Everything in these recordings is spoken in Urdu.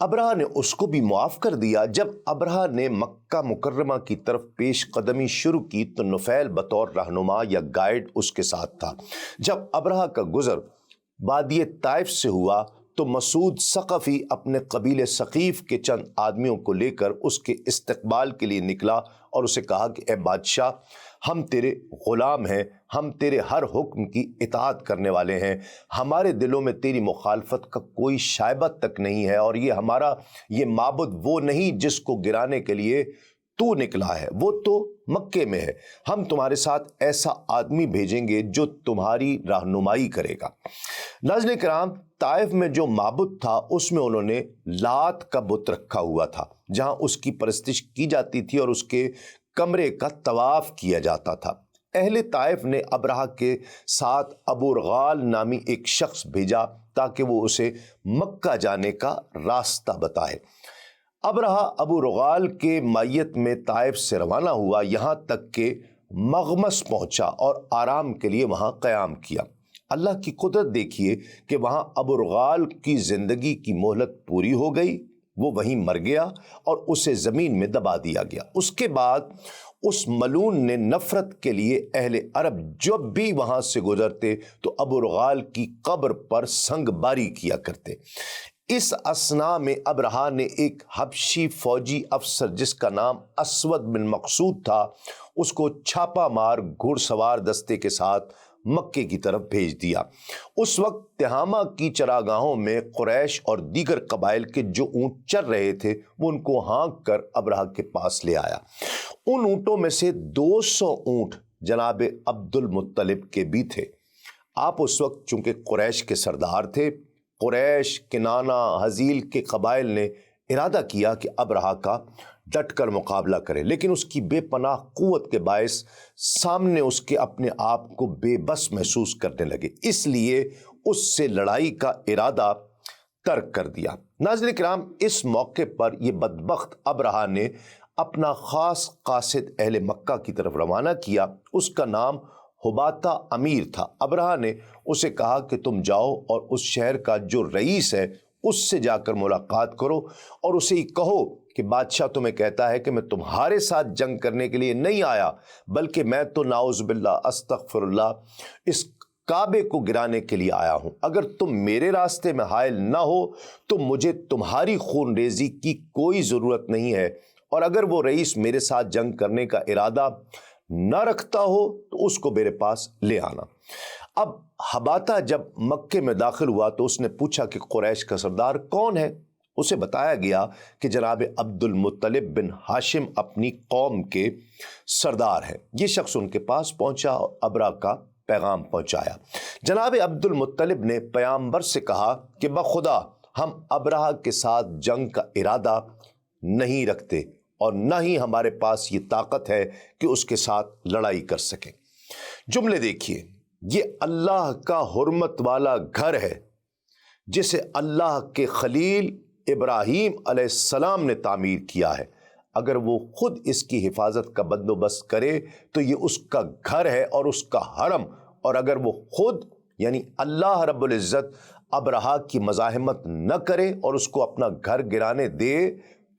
ابرہہ نے اس کو بھی معاف کر دیا۔ جب ابرہہ نے مکہ مکرمہ کی طرف پیش قدمی شروع کی تو نفیل بطور رہنما یا گائیڈ اس کے ساتھ تھا۔ جب ابرہہ کا گزر وادی طائف سے ہوا تو مسعود ثقفی اپنے قبیلے ثقیف کے چند آدمیوں کو لے کر اس کے استقبال کے لیے نکلا اور اسے کہا کہ اے بادشاہ، ہم تیرے غلام ہیں، ہم تیرے ہر حکم کی اطاعت کرنے والے ہیں، ہمارے دلوں میں تیری مخالفت کا کوئی شائبہ تک نہیں ہے، اور یہ معبود وہ نہیں جس کو گرانے کے لیے تو نکلا ہے، وہ تو مکے میں ہے۔ ہم تمہارے ساتھ ایسا آدمی بھیجیں گے جو تمہاری رہنمائی کرے گا۔ ناظرین کرام، طائف میں جو معبود تھا اس میں انہوں نے لات کا بت رکھا ہوا تھا، جہاں اس کی پرستش کی جاتی تھی اور اس کے کمرے کا طواف کیا جاتا تھا۔ اہل طائف نے ابرہہ کے ساتھ ابو رغال نامی ایک شخص بھیجا تاکہ وہ اسے مکہ جانے کا راستہ بتائے۔ ابرہہ ابو رغال کے معیت میں طائف سے روانہ ہوا، یہاں تک کہ مغمس پہنچا اور آرام کے لیے وہاں قیام کیا۔ اللہ کی قدرت دیکھیے کہ وہاں ابو رغال کی زندگی کی مہلت پوری ہو گئی، وہ وہیں مر گیا اور اسے زمین میں دبا دیا گیا۔ اس کے بعد اس ملعون نے نفرت کے لیے اہل عرب جب بھی وہاں سے گزرتے تو ابو رغال کی قبر پر سنگ باری کیا کرتے۔ اس اثناء میں ابرہہ نے ایک حبشی فوجی افسر جس کا نام اسود بن مقصود تھا، اس کو چھاپا مار گھڑ سوار دستے کے ساتھ مکے کی طرف بھیج دیا۔ اس وقت تہامہ کی چراگاہوں میں قریش اور دیگر قبائل کے جو اونٹ چر رہے تھے وہ ان کو ہانک کر ابرہہ کے پاس لے آیا۔ ان اونٹوں میں سے 200 اونٹ جناب عبد المطلب کے بھی تھے۔ آپ اس وقت چونکہ قریش کے سردار تھے، قریش، کنانہ، حزیل کے قبائل نے ارادہ کیا کہ ابرہہ کا ڈٹ کر مقابلہ کرے، لیکن اس کی بے پناہ قوت کے باعث سامنے اس کے اپنے آپ کو بے بس محسوس کرنے لگے، اس لیے اس سے لڑائی کا ارادہ ترک کر دیا۔ ناظرین کرام، اس موقع پر یہ بدبخت ابرہہ نے اپنا خاص قاصد اہل مکہ کی طرف روانہ کیا۔ اس کا نام حباتہ امیر تھا۔ ابرہہ نے اسے کہا کہ تم جاؤ اور اس شہر کا جو رئیس ہے اس سے جا کر ملاقات کرو اور اسے یہ کہو کہ بادشاہ تمہیں کہتا ہے کہ میں تمہارے ساتھ جنگ کرنے کے لیے نہیں آیا، بلکہ میں تو نعوذ باللہ استغفر اللہ اس کعبے کو گرانے کے لیے آیا ہوں۔ اگر تم میرے راستے میں حائل نہ ہو تو مجھے تمہاری خون ریزی کی کوئی ضرورت نہیں ہے، اور اگر وہ رئیس میرے ساتھ جنگ کرنے کا ارادہ نہ رکھتا ہو تو اس کو میرے پاس لے آنا۔ اب حباتہ جب مکے میں داخل ہوا تو اس نے پوچھا کہ قریش کا سردار کون ہے؟ اسے بتایا گیا کہ جناب عبد المطلب بن ہاشم اپنی قوم کے سردار ہیں۔ یہ شخص ان کے پاس پہنچا اور ابرہہ کا پیغام پہنچایا۔ جناب عبد المطلب نے پیامبر سے کہا کہ بخدا ہم ابرہہ کے ساتھ جنگ کا ارادہ نہیں رکھتے اور نہ ہی ہمارے پاس یہ طاقت ہے کہ اس کے ساتھ لڑائی کر سکیں۔ جملے دیکھیے، یہ اللہ کا حرمت والا گھر ہے جسے اللہ کے خلیل ابراہیم علیہ السلام نے تعمیر کیا ہے۔ اگر وہ خود اس کی حفاظت کا بندوبست کرے تو یہ اس کا گھر ہے اور اس کا حرم، اور اگر وہ خود یعنی اللہ رب العزت ابرہہ کی مزاحمت نہ کرے اور اس کو اپنا گھر گرانے دے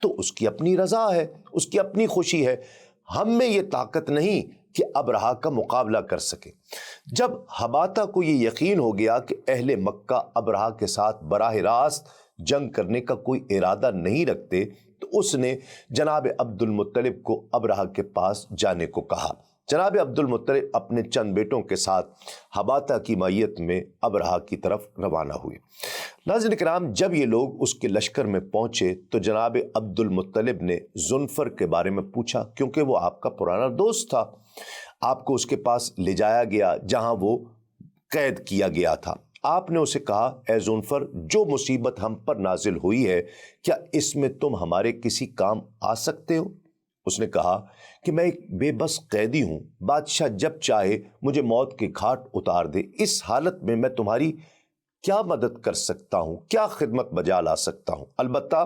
تو اس کی اپنی رضا ہے، اس کی اپنی خوشی ہے۔ ہم میں یہ طاقت نہیں کہ ابرہہ کا مقابلہ کر سکے۔ جب حباتہ کو یہ یقین ہو گیا کہ اہل مکہ ابرہہ کے ساتھ براہ راست جنگ کرنے کا کوئی ارادہ نہیں رکھتے تو اس نے جناب عبد المطلب کو ابرہہ کے پاس جانے کو کہا۔ جناب عبد المطلب اپنے چند بیٹوں کے ساتھ حباتہ کی معیت میں ابرہہ کی طرف روانہ ہوئے۔ ناظرین کرام، جب یہ لوگ اس کے لشکر میں پہنچے تو جناب عبد المطلب نے ذوالفر کے بارے میں پوچھا، کیونکہ وہ آپ کا پرانا دوست تھا۔ آپ کو اس کے پاس لے جایا گیا جہاں وہ قید کیا گیا تھا۔ آپ نے اسے کہا، اے ذوالفر، جو مصیبت ہم پر نازل ہوئی ہے کیا اس میں تم ہمارے کسی کام آ سکتے ہو؟ اس نے کہا کہ میں ایک بے بس قیدی ہوں، بادشاہ جب چاہے مجھے موت کے گھاٹ اتار دے، اس حالت میں تمہاری کیا مدد کر سکتا ہوں، کیا خدمت بجا لا سکتا ہوں؟ البتہ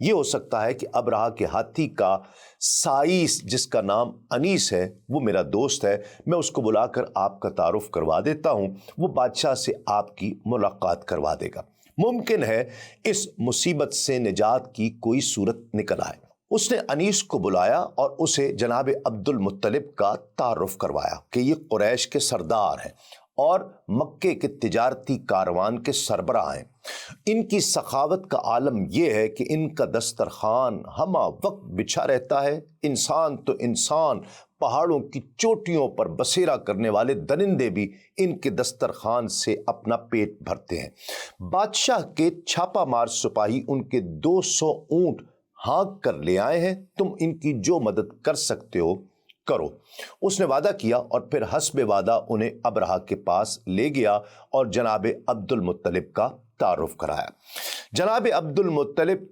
یہ ہو سکتا ہے کہ ابرہہ کے ہاتھی کا سائس جس کا نام انیس ہے وہ میرا دوست ہے، میں اس کو بلا کر آپ کا تعارف کروا دیتا ہوں، وہ بادشاہ سے آپ کی ملاقات کروا دے گا۔ ممکن ہے اس مصیبت سے نجات کی کوئی صورت نکل آئے۔ اس نے انیس کو بلایا اور اسے جناب عبد المطلب کا تعارف کروایا کہ یہ قریش کے سردار ہیں اور مکے کے تجارتی کاروان کے سربراہ ہیں۔ ان کی سخاوت کا عالم یہ ہے کہ ان کا دسترخوان ہمہ وقت بچھا رہتا ہے۔ انسان تو انسان، پہاڑوں کی چوٹیوں پر بسیرا کرنے والے درندے بھی ان کے دسترخوان سے اپنا پیٹ بھرتے ہیں۔ بادشاہ کے چھاپا مار سپاہی ان کے 200 اونٹ ہانک کر لے آئے ہیں، تم ان کی جو مدد کر سکتے ہو کرو۔ اس نے وعدہ کیا اور پھر حسب وعدہ انہیں ابرہہ کے پاس لے گیا اور جناب عبد المطلب کا تعارف کرایا۔ جناب عبد المطلب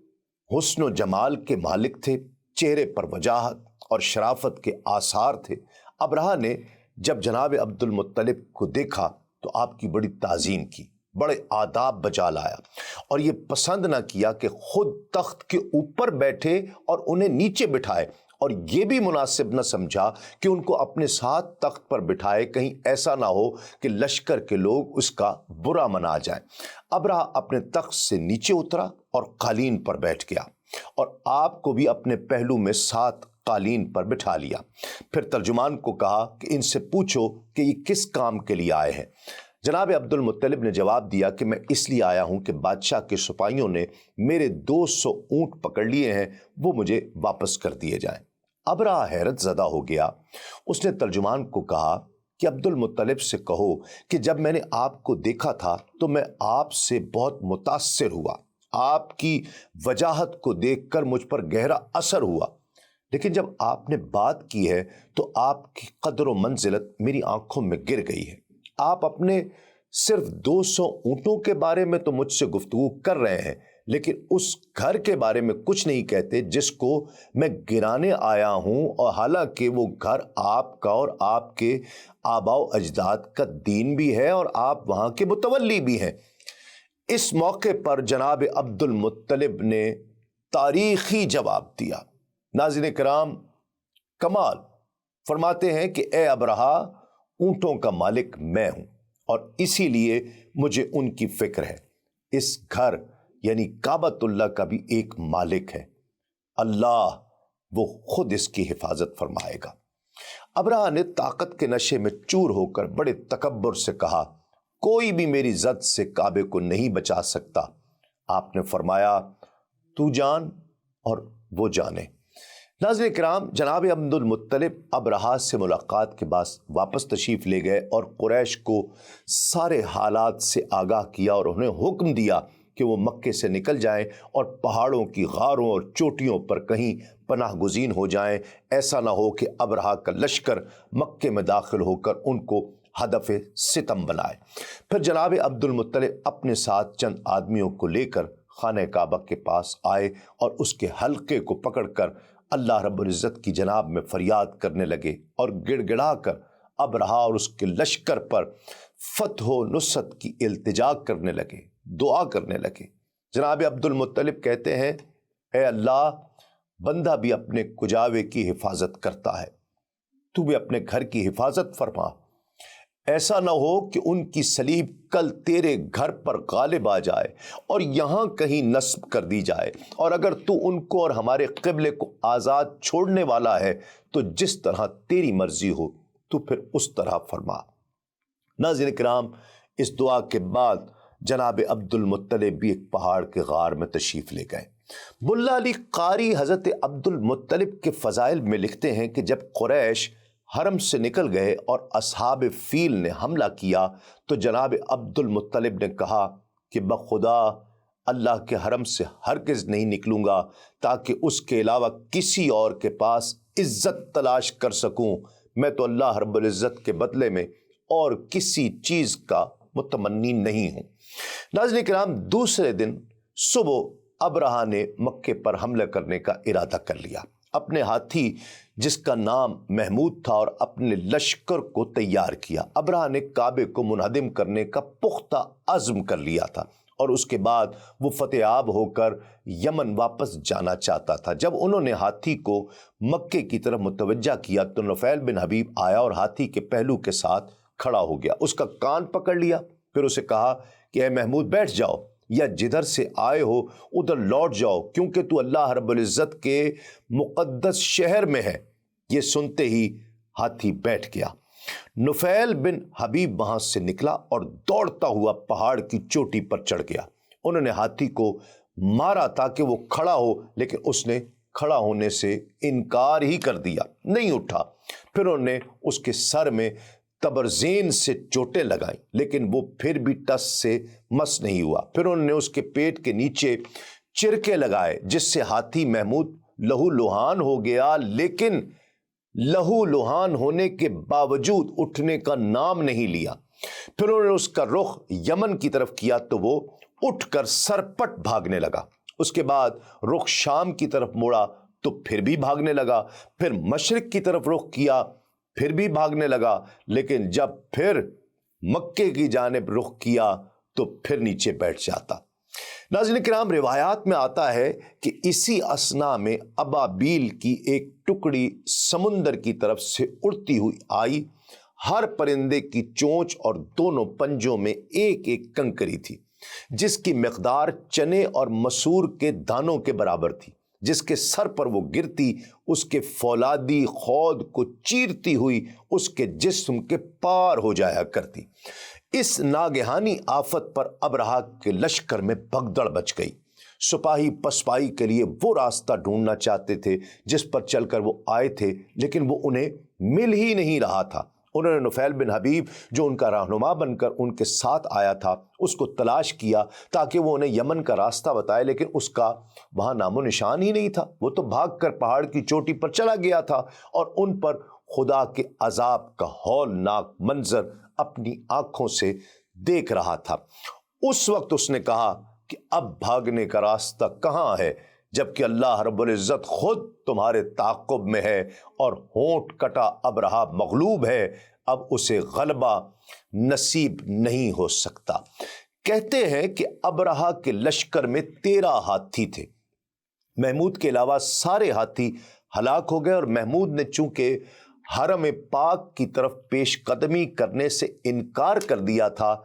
حسن و جمال کے مالک تھے، چہرے پر وجاہت اور شرافت کے آثار تھے۔ ابرہہ نے جب جناب عبد المطلب کو دیکھا تو آپ کی بڑی تعظیم کی، بڑے آداب بجا لایا اور یہ پسند نہ کیا کہ خود تخت کے اوپر بیٹھے اور انہیں نیچے بٹھائے، اور یہ بھی مناسب نہ سمجھا کہ ان کو اپنے ساتھ تخت پر بٹھائے، کہیں ایسا نہ ہو کہ لشکر کے لوگ اس کا برا منا جائیں۔ ابرہہ اپنے تخت سے نیچے اترا اور قالین پر بیٹھ گیا اور آپ کو بھی اپنے پہلو میں ساتھ قالین پر بٹھا لیا۔ پھر ترجمان کو کہا کہ ان سے پوچھو کہ یہ کس کام کے لیے آئے ہیں۔ جناب عبد المطلب نے جواب دیا کہ میں اس لیے آیا ہوں کہ بادشاہ کے سپاہیوں نے میرے 200 اونٹ پکڑ لیے ہیں، وہ مجھے واپس کر دیے جائیں۔ ابرہہ حیرت زدہ ہو گیا۔ اس نے ترجمان کو کہا کہ عبد المطلب سے کہو کہ جب میں نے آپ کو دیکھا تھا تو میں آپ سے بہت متاثر ہوا، آپ کی وجاہت کو دیکھ کر مجھ پر گہرا اثر ہوا، لیکن جب آپ نے بات کی ہے تو آپ کی قدر و منزلت میری آنکھوں میں گر گئی ہے۔ آپ اپنے صرف 200 اونٹوں کے بارے میں تو مجھ سے گفتگو کر رہے ہیں، لیکن اس گھر کے بارے میں کچھ نہیں کہتے جس کو میں گرانے آیا ہوں، اور حالانکہ وہ گھر آپ کا اور آپ کے آباء و اجداد کا دین بھی ہے اور آپ وہاں کے متولی بھی ہیں۔ اس موقع پر جناب عبد المطلب نے تاریخی جواب دیا۔ ناظرین کرام، کمال فرماتے ہیں کہ اے ابرہہ، اونٹوں کا مالک میں ہوں اور اسی لیے مجھے ان کی فکر ہے۔ اس گھر یعنی کعبۃ اللہ کا بھی ایک مالک ہے، اللہ، وہ خود اس کی حفاظت فرمائے گا۔ ابرہہ نے طاقت کے نشے میں چور ہو کر بڑے تکبر سے کہا، کوئی بھی میری زد سے کعبے کو نہیں بچا سکتا۔ آپ نے فرمایا، تو جان اور وہ جانے۔ ناظرین کرام، جناب عبد المطلب ابرہہ سے ملاقات کے بعد واپس تشریف لے گئے اور قریش کو سارے حالات سے آگاہ کیا اور انہیں حکم دیا کہ وہ مکے سے نکل جائیں اور پہاڑوں کی غاروں اور چوٹیوں پر کہیں پناہ گزین ہو جائیں، ایسا نہ ہو کہ ابرہہ کا لشکر مکے میں داخل ہو کر ان کو ہدف ستم بنائے۔ پھر جناب عبد المطلب اپنے ساتھ چند آدمیوں کو لے کر خانہ کعبہ کے پاس آئے اور اس کے حلقے کو پکڑ کر اللہ رب العزت کی جناب میں فریاد کرنے لگے اور گڑ گڑا کر ابرہہ اور اس کے لشکر پر فتح و نصرت کی التجا کرنے لگے، دعا کرنے لگے۔ جناب عبد المطلب کہتے ہیں، اے اللہ، بندہ بھی اپنے کجاوے کی حفاظت کرتا ہے، تو بھی اپنے گھر کی حفاظت فرما۔ ایسا نہ ہو کہ ان کی صلیب کل تیرے گھر پر غالب آ جائے اور یہاں کہیں نصب کر دی جائے، اور اگر تو ان کو اور ہمارے قبلے کو آزاد چھوڑنے والا ہے تو جس طرح تیری مرضی ہو تو پھر اس طرح فرما۔ ناظرین کرام، اس دعا کے بعد جناب عبد المطلب بھی ایک پہاڑ کے غار میں تشریف لے گئے۔ ملا علی قاری حضرت عبد المطلب کے فضائل میں لکھتے ہیں کہ جب قریش حرم سے نکل گئے اور اصحاب فیل نے حملہ کیا تو جناب عبد المطلب نے کہا کہ بخدا اللہ کے حرم سے ہرگز نہیں نکلوں گا تاکہ اس کے علاوہ کسی اور کے پاس عزت تلاش کر سکوں، میں تو اللہ رب العزت کے بدلے میں اور کسی چیز کا متمنی نہیں ہوں۔ ناظرین کرام، دوسرے دن صبح ابرہہ نے مکے پر حملہ کرنے کا ارادہ کر لیا۔ اپنے ہاتھی جس کا نام محمود تھا اور اپنے لشکر کو تیار کیا۔ ابرہہ نے کعبے کو منہدم کرنے کا پختہ عزم کر لیا تھا اور اس کے بعد وہ فتح یاب ہو کر یمن واپس جانا چاہتا تھا۔ جب انہوں نے ہاتھی کو مکے کی طرف متوجہ کیا تو نفیل بن حبیب آیا اور ہاتھی کے پہلو کے ساتھ کھڑا ہو گیا، اس کا کان پکڑ لیا، پھر اسے کہا کہ اے محمود بیٹھ جاؤ، یا جدھر سے آئے ہو ادھر لوٹ جاؤ، کیونکہ تو اللہ رب العزت کے مقدس شہر میں ہے۔ یہ سنتے ہی ہاتھی بیٹھ گیا۔ نفیل بن حبیب وہاں سے نکلا اور دوڑتا ہوا پہاڑ کی چوٹی پر چڑھ گیا۔ انہوں نے ہاتھی کو مارا تاکہ وہ کھڑا ہو، لیکن اس نے کھڑا ہونے سے انکار ہی کر دیا، نہیں اٹھا۔ پھر انہوں نے اس کے سر میں تبرزین سے چوٹیں لگائیں، لیکن وہ پھر بھی ٹس سے مس نہیں ہوا۔ پھر انہوں نے اس کے پیٹ کے نیچے چرکے لگائے، جس سے ہاتھی محمود لہو لہان ہو گیا، لیکن لہو لہان ہونے کے باوجود اٹھنے کا نام نہیں لیا۔ پھر انہوں نے اس کا رخ یمن کی طرف کیا تو وہ اٹھ کر سرپٹ بھاگنے لگا۔ اس کے بعد رخ شام کی طرف موڑا تو پھر بھی بھاگنے لگا۔ پھر مشرق کی طرف رخ کیا، پھر بھی بھاگنے لگا، لیکن جب پھر مکے کی جانب رخ کیا تو پھر نیچے بیٹھ جاتا۔ ناظرین کرام، روایات میں آتا ہے کہ اسی اثنا میں ابابیل کی ایک ٹکڑی سمندر کی طرف سے اڑتی ہوئی آئی۔ ہر پرندے کی چونچ اور دونوں پنجوں میں ایک ایک کنکری تھی، جس کی مقدار چنے اور مسور کے دانوں کے برابر تھی۔ جس کے سر پر وہ گرتی، اس کے فولادی خود کو چیرتی ہوئی اس کے جسم کے پار ہو جایا کرتی۔ اس ناگہانی آفت پر ابرہہ کے لشکر میں بھگدڑ مچ گئی۔ سپاہی پسپائی کے لیے وہ راستہ ڈھونڈنا چاہتے تھے جس پر چل کر وہ آئے تھے، لیکن وہ انہیں مل ہی نہیں رہا تھا۔ انہوں نے نفیل بن حبیب جو ان کا رہنما بن کر ان کے ساتھ آیا تھا اس کو تلاش کیا تاکہ وہ انہیں یمن کا راستہ بتائے، لیکن اس کا وہاں نام و نشان ہی نہیں تھا۔ وہ تو بھاگ کر پہاڑ کی چوٹی پر چلا گیا تھا اور ان پر خدا کے عذاب کا ہولناک منظر اپنی آنکھوں سے دیکھ رہا تھا۔ اس وقت اس نے کہا کہ اب بھاگنے کا راستہ کہاں ہے، جبکہ اللہ رب العزت خود تمہارے تعاقب میں ہے اور ہونٹ کٹا ابرہہ مغلوب ہے، اب اسے غلبہ نصیب نہیں ہو سکتا۔ کہتے ہیں کہ ابرہہ کے لشکر میں 13 ہاتھی تھے۔ محمود کے علاوہ سارے ہاتھی ہلاک ہو گئے، اور محمود نے چونکہ حرم پاک کی طرف پیش قدمی کرنے سے انکار کر دیا تھا،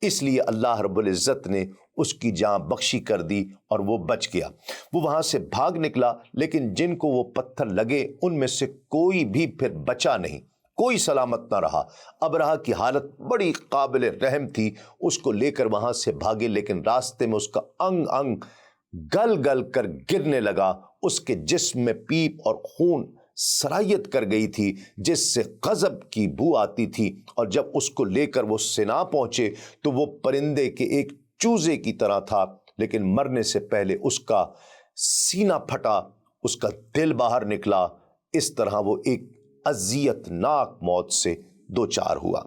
اس لیے اللہ رب العزت نے اس کی جان بخشی کر دی اور وہ بچ گیا۔ وہ وہاں سے بھاگ نکلا، لیکن جن کو وہ پتھر لگے ان میں سے کوئی بھی پھر بچا نہیں، کوئی سلامت نہ رہا۔ ابرہہ کی حالت بڑی قابل رحم تھی، اس کو لے کر وہاں سے بھاگے، لیکن راستے میں اس کا انگ انگ گل گل کر گرنے لگا۔ اس کے جسم میں پیپ اور خون سرایت کر گئی تھی، جس سے غضب کی بو آتی تھی، اور جب اس کو لے کر وہ سنا پہنچے تو وہ پرندے کے ایک چوزے کی طرح تھا، لیکن مرنے سے پہلے اس کا سینہ پھٹا، اس کا دل باہر نکلا۔ اس طرح وہ ایک اذیت ناک موت سے دوچار ہوا۔